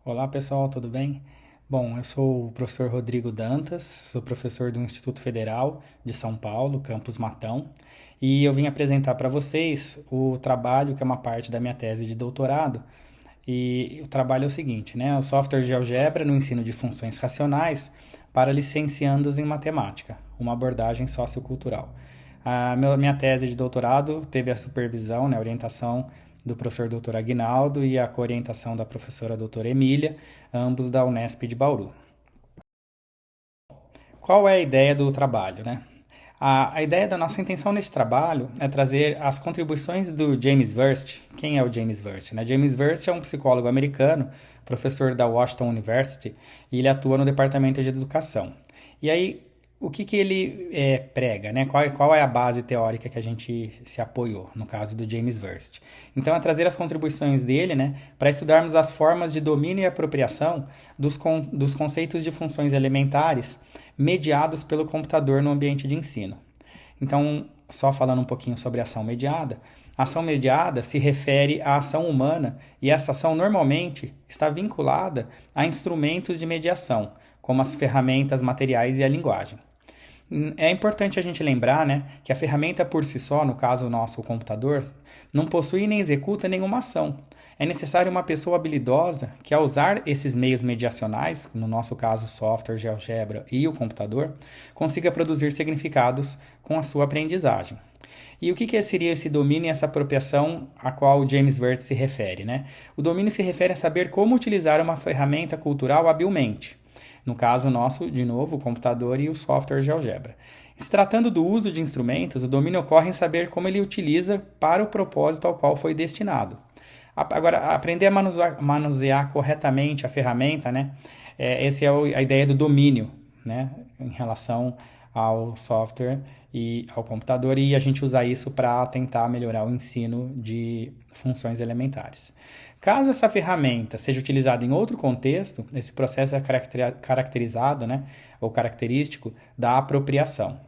Olá pessoal, tudo bem? Bom, eu sou o professor Rodrigo Dantas, sou professor do Instituto Federal de São Paulo, campus Matão, e eu vim apresentar para vocês o trabalho que é uma parte da minha tese de doutorado. E o trabalho é o seguinte, né? O software de GeoGebra no ensino de funções racionais para licenciandos em matemática, uma abordagem sociocultural. A minha tese de doutorado teve a supervisão, né, a orientação do professor Dr. Aguinaldo e a coorientação da professora doutora Emília, ambos da Unesp de Bauru. Qual é a ideia do trabalho, né? A ideia da nossa intenção nesse trabalho é trazer as contribuições do James Wurst. Quem é o James Wurst? Né? James Wurst é um psicólogo americano, professor da Washington University, e ele atua no departamento de educação. E aí, o que ele prega, né? Qual é a base teórica que a gente se apoiou, no caso do James Wurst? Então, é trazer as contribuições dele, né, para estudarmos as formas de domínio e apropriação dos conceitos de funções elementares mediados pelo computador no ambiente de ensino. Então, só falando um pouquinho sobre ação mediada, a ação mediada se refere à ação humana e essa ação normalmente está vinculada a instrumentos de mediação, como as ferramentas materiais e a linguagem. É importante a gente lembrar, né, que a ferramenta por si só, no caso o nosso computador, não possui nem executa nenhuma ação. É necessário uma pessoa habilidosa que, ao usar esses meios mediacionais, no nosso caso software, GeoGebra e o computador, consiga produzir significados com a sua aprendizagem. E o que seria esse domínio e essa apropriação a qual o James Wert se refere? Né? O domínio se refere a saber como utilizar uma ferramenta cultural habilmente. No caso nosso, de novo, o computador e o software GeoGebra. Se tratando do uso de instrumentos, o domínio ocorre em saber como ele utiliza para o propósito ao qual foi destinado. Agora, aprender a manusear corretamente a ferramenta, né? Essa é a ideia do domínio, né? Em relação ao software e ao computador, e a gente usa isso para tentar melhorar o ensino de funções elementares. Caso essa ferramenta seja utilizada em outro contexto, esse processo é caracterizado, né, ou característico da apropriação.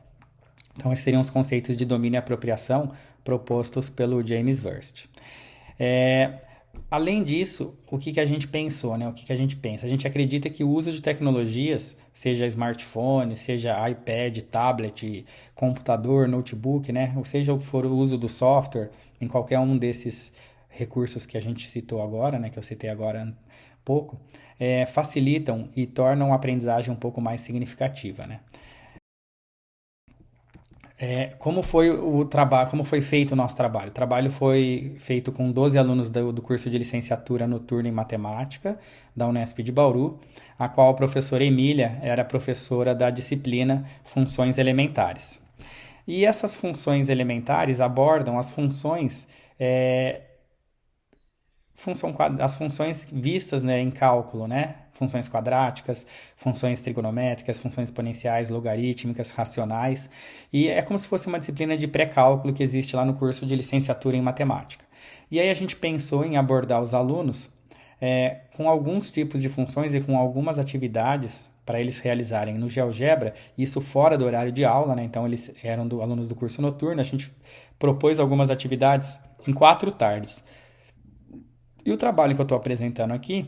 Então, esses seriam os conceitos de domínio e apropriação propostos pelo James Wurst. Além disso, o que a gente pensou, né? O que a gente pensa? A gente acredita que o uso de tecnologias, seja smartphone, seja iPad, tablet, computador, notebook, né? Ou seja, o que for o uso do software, em qualquer um desses recursos que a gente citou agora, né? Que eu citei agora há pouco, facilitam e tornam a aprendizagem um pouco mais significativa, né? Como foi o trabalho, como foi feito o nosso trabalho? O trabalho foi feito com 12 alunos do curso de licenciatura noturna em matemática da Unesp de Bauru, a qual a professora Emília era professora da disciplina Funções Elementares. E essas funções elementares abordam as funções as funções vistas, né, em cálculo, né? Funções quadráticas, funções trigonométricas, funções exponenciais, logarítmicas, racionais. E é como se fosse uma disciplina de pré-cálculo que existe lá no curso de licenciatura em matemática. E aí a gente pensou em abordar os alunos com alguns tipos de funções e com algumas atividades para eles realizarem no GeoGebra, isso fora do horário de aula, né? Então eles eram alunos do curso noturno, a gente propôs algumas atividades em 4 tardes. E o trabalho que eu estou apresentando aqui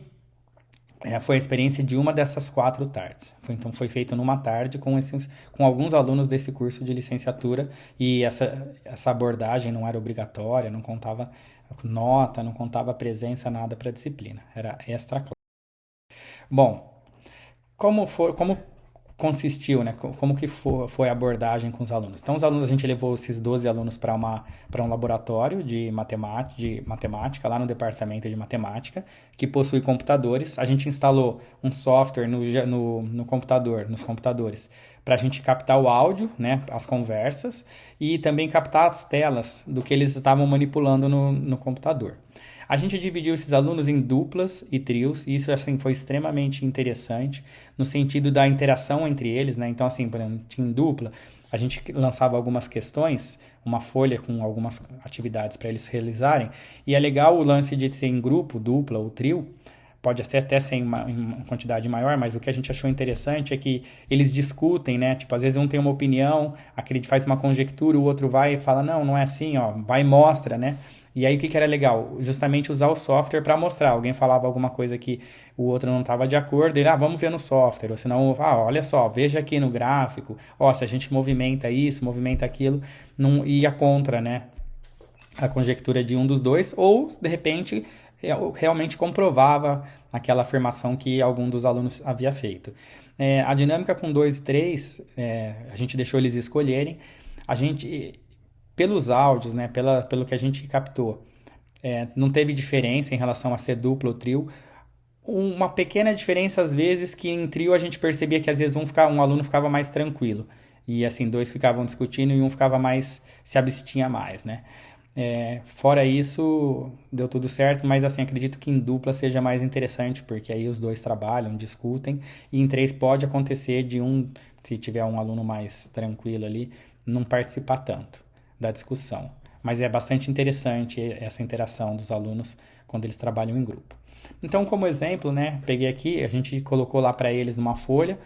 foi a experiência de uma dessas 4 tardes. Então foi feito numa tarde com alguns alunos desse curso de licenciatura e essa abordagem não era obrigatória, não contava nota, não contava presença, nada para a disciplina. Era extra classe. Bom, como consistiu, né? Como que foi a abordagem com os alunos? Então, os alunos, a gente levou esses 12 alunos para um laboratório de matemática, lá no departamento de matemática, que possui computadores. A gente instalou um software no computador, nos computadores, para a gente captar o áudio, né? As conversas, e também captar as telas do que eles estavam manipulando no computador. A gente dividiu esses alunos em duplas e trios, e isso assim, foi extremamente interessante no sentido da interação entre eles, né? Então, assim, por exemplo, em dupla, a gente lançava algumas questões, uma folha com algumas atividades para eles realizarem, e é legal o lance de ser em grupo, dupla ou trio, pode até ser em uma quantidade maior, mas o que a gente achou interessante é que eles discutem, né? Tipo, às vezes um tem uma opinião, faz uma conjectura, o outro vai e fala, não é assim, ó, vai e mostra, né? E aí o que que era legal? Justamente usar o software para mostrar. Alguém falava alguma coisa que o outro não estava de acordo, ele, vamos ver no software. Ou senão, olha só, veja aqui no gráfico, ó, se a gente movimenta isso, movimenta aquilo, não ia contra, né? A conjectura de um dos dois, ou de repente realmente comprovava aquela afirmação que algum dos alunos havia feito. A dinâmica com 2 e 3, a gente deixou eles escolherem. A gente, pelos áudios, né, pelo que a gente captou, não teve diferença em relação a ser duplo ou trio. Uma pequena diferença, às vezes, que em trio a gente percebia que às vezes um aluno ficava mais tranquilo. E assim, dois ficavam discutindo e um ficava mais, se abstinha mais, né? Fora isso, deu tudo certo, mas assim, acredito que em dupla seja mais interessante, porque aí os dois trabalham, discutem, e em três pode acontecer de se tiver um aluno mais tranquilo ali, não participar tanto da discussão. Mas é bastante interessante essa interação dos alunos quando eles trabalham em grupo. Então, como exemplo, né, peguei aqui, a gente colocou lá para eles numa folha,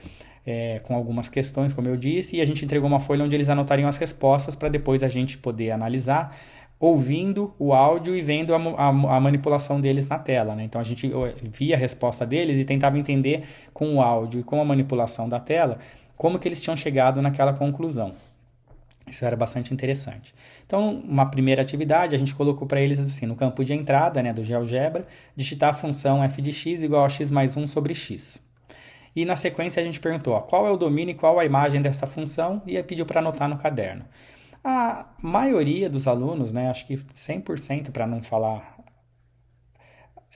com algumas questões, como eu disse, e a gente entregou uma folha onde eles anotariam as respostas para depois a gente poder analisar, ouvindo o áudio e vendo a manipulação deles na tela, né? Então a gente via a resposta deles e tentava entender com o áudio e com a manipulação da tela como que eles tinham chegado naquela conclusão. Isso era bastante interessante. Então, uma primeira atividade, a gente colocou para eles assim, no campo de entrada, né, do GeoGebra, digitar a função f de x igual a x mais 1 sobre x. E na sequência a gente perguntou qual é o domínio e qual a imagem dessa função e pediu para anotar no caderno. A maioria dos alunos, né, acho que 100% para não falar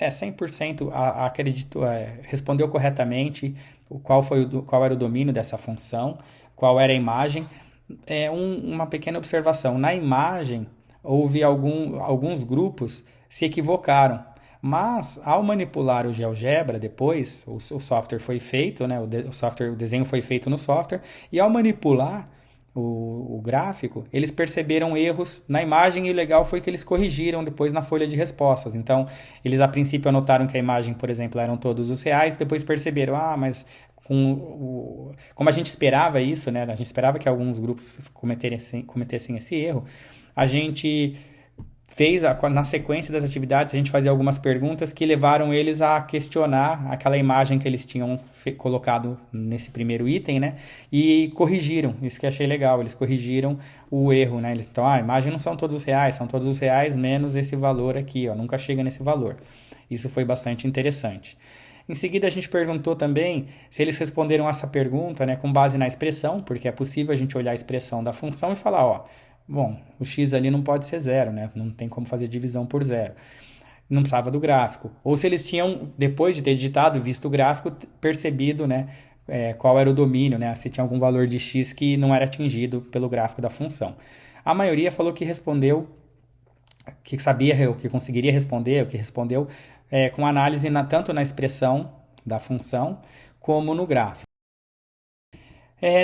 100% acredito, respondeu corretamente qual era o domínio dessa função, qual era a imagem. Uma pequena observação. Na imagem, houve alguns grupos se equivocaram. Mas, ao manipular o GeoGebra depois, o software foi feito, né? O desenho foi feito no software, e ao manipular o gráfico, eles perceberam erros na imagem e o legal foi que eles corrigiram depois na folha de respostas. Então, eles a princípio anotaram que a imagem, por exemplo, eram todos os reais, depois perceberam, mas como a gente esperava isso, né? A gente esperava que alguns grupos cometessem esse erro, a gente fez, na sequência das atividades, a gente fazia algumas perguntas que levaram eles a questionar aquela imagem que eles tinham colocado nesse primeiro item, né? E corrigiram, isso que eu achei legal, eles corrigiram o erro, né? Então, a imagem não são todos os reais, são todos os reais menos esse valor aqui, ó, nunca chega nesse valor. Isso foi bastante interessante. Em seguida, a gente perguntou também se eles responderam essa pergunta, né, com base na expressão, porque é possível a gente olhar a expressão da função e falar, bom, o x ali não pode ser zero, né? Não tem como fazer divisão por zero. Não precisava do gráfico. Ou se eles tinham, depois de ter digitado, visto o gráfico, percebido, né, qual era o domínio, né? Se tinha algum valor de x que não era atingido pelo gráfico da função. A maioria falou que respondeu, que sabia o que conseguiria responder, o que respondeu com análise tanto na expressão da função como no gráfico.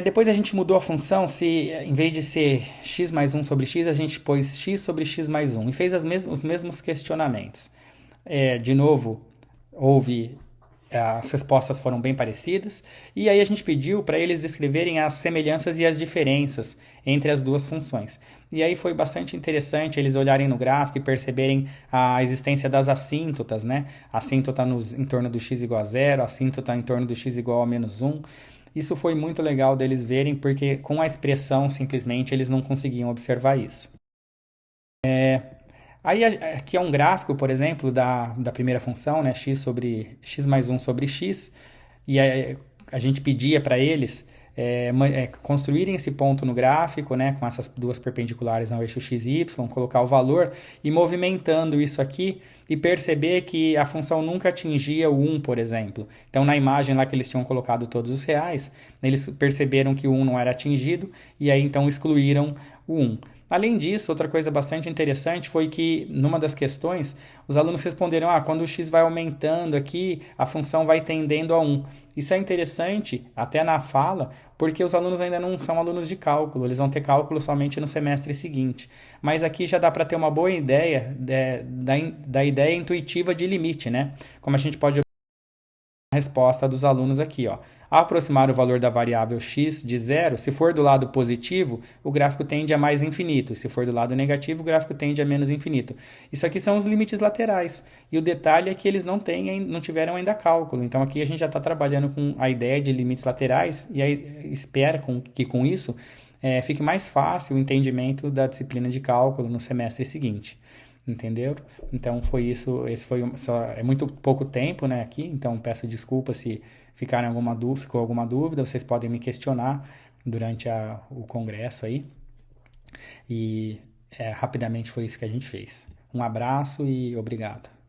Depois a gente mudou a função, se em vez de ser x mais 1 sobre x, a gente pôs x sobre x mais 1 e fez os mesmos questionamentos. De novo, as respostas foram bem parecidas, e aí a gente pediu para eles descreverem as semelhanças e as diferenças entre as duas funções. E aí foi bastante interessante eles olharem no gráfico e perceberem a existência das assíntotas, né? Assíntota em torno do x igual a 0, assíntota em torno do x igual a menos 1. Isso foi muito legal deles verem, porque com a expressão, simplesmente, eles não conseguiam observar isso. Aí aqui é um gráfico, por exemplo, da primeira função, né, x mais 1 sobre x, e a gente pedia para eles construírem esse ponto no gráfico, né, com essas duas perpendiculares ao eixo x e y, colocar o valor e movimentando isso aqui e perceber que a função nunca atingia o 1, por exemplo. Então, na imagem lá que eles tinham colocado todos os reais, eles perceberam que o 1 não era atingido e aí então excluíram o 1. Além disso, outra coisa bastante interessante foi que, numa das questões, os alunos responderam, quando o x vai aumentando aqui, a função vai tendendo a 1. Isso é interessante, até na fala, porque os alunos ainda não são alunos de cálculo, eles vão ter cálculo somente no semestre seguinte. Mas aqui já dá para ter uma boa ideia da ideia intuitiva de limite, né? Como a gente pode resposta dos alunos aqui, ó. Ao aproximar o valor da variável x de zero, se for do lado positivo, o gráfico tende a mais infinito. Se for do lado negativo, o gráfico tende a menos infinito. Isso aqui são os limites laterais. E o detalhe é que eles não tiveram ainda cálculo. Então aqui a gente já está trabalhando com a ideia de limites laterais e aí espera que com isso fique mais fácil o entendimento da disciplina de cálculo no semestre seguinte. Entendeu? Então foi isso. Esse foi só é muito pouco tempo, né, aqui. Então peço desculpa se ficou alguma dúvida. Vocês podem me questionar durante o congresso aí. E rapidamente foi isso que a gente fez. Um abraço e obrigado.